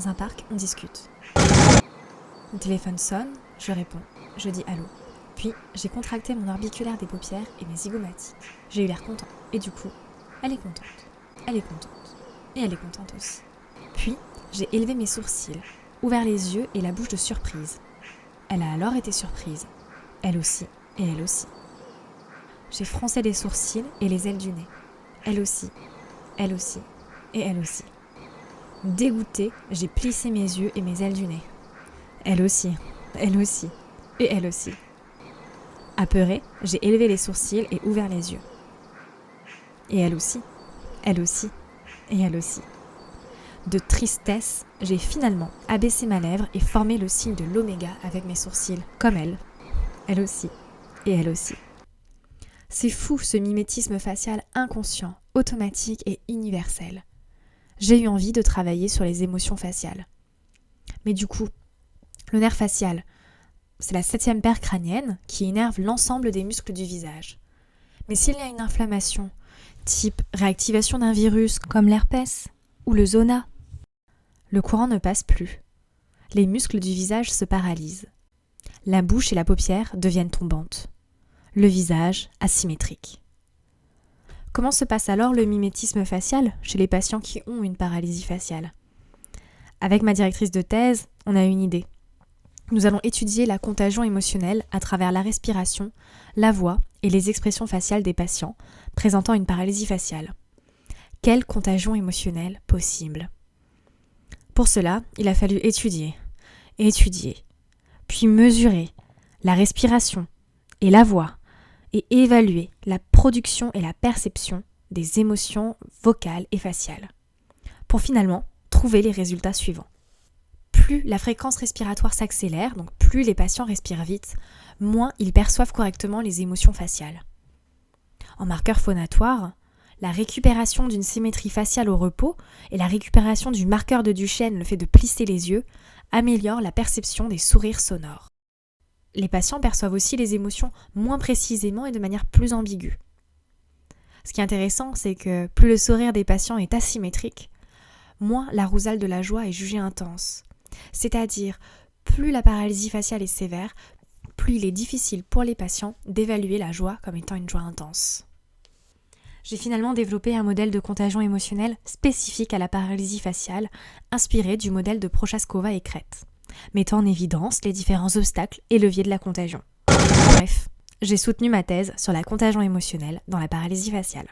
Dans un parc, on discute. Mon téléphone sonne, je réponds, je dis allô. Puis, j'ai contracté mon orbiculaire des paupières et mes zygomatiques. J'ai eu l'air content. Et du coup, elle est contente. Elle est contente. Et elle est contente aussi. Puis, j'ai élevé mes sourcils, ouvert les yeux et la bouche de surprise. Elle a alors été surprise. Elle aussi, et elle aussi. J'ai froncé les sourcils et les ailes du nez. Elle aussi, elle aussi, et elle aussi. Dégoûtée, j'ai plissé mes yeux et mes ailes du nez. Elle aussi, et elle aussi. Apeurée, j'ai élevé les sourcils et ouvert les yeux. Et elle aussi, et elle aussi. De tristesse, j'ai finalement abaissé ma lèvre et formé le signe de l'oméga avec mes sourcils, comme elle aussi, et elle aussi. C'est fou ce mimétisme facial inconscient, automatique et universel. J'ai eu envie de travailler sur les émotions faciales. Mais du coup, le nerf facial, c'est la 7e paire crânienne qui innerve l'ensemble des muscles du visage. Mais s'il y a une inflammation, type réactivation d'un virus comme l'herpès ou le zona, le courant ne passe plus. Les muscles du visage se paralysent. La bouche et la paupière deviennent tombantes. Le visage asymétrique. Comment se passe alors le mimétisme facial chez les patients qui ont une paralysie faciale ? Avec ma directrice de thèse, on a une idée. Nous allons étudier la contagion émotionnelle à travers la respiration, la voix et les expressions faciales des patients présentant une paralysie faciale. Quelle contagion émotionnelle possible ? Pour cela, il a fallu étudier, puis mesurer la respiration et la voix et évaluer la production et la perception des émotions vocales et faciales, pour finalement trouver les résultats suivants. Plus la fréquence respiratoire s'accélère, donc plus les patients respirent vite, moins ils perçoivent correctement les émotions faciales. En marqueur phonatoire, la récupération d'une symétrie faciale au repos et la récupération du marqueur de Duchenne, le fait de plisser les yeux, améliorent la perception des sourires sonores. Les patients perçoivent aussi les émotions moins précisément et de manière plus ambiguë. Ce qui est intéressant, c'est que plus le sourire des patients est asymétrique, moins l'arousal de la joie est jugé intense. C'est-à-dire, plus la paralysie faciale est sévère, plus il est difficile pour les patients d'évaluer la joie comme étant une joie intense. J'ai finalement développé un modèle de contagion émotionnelle spécifique à la paralysie faciale, inspiré du modèle de Prochaskova et Crête, mettant en évidence les différents obstacles et leviers de la contagion. Bref, j'ai soutenu ma thèse sur la contagion émotionnelle dans la paralysie faciale.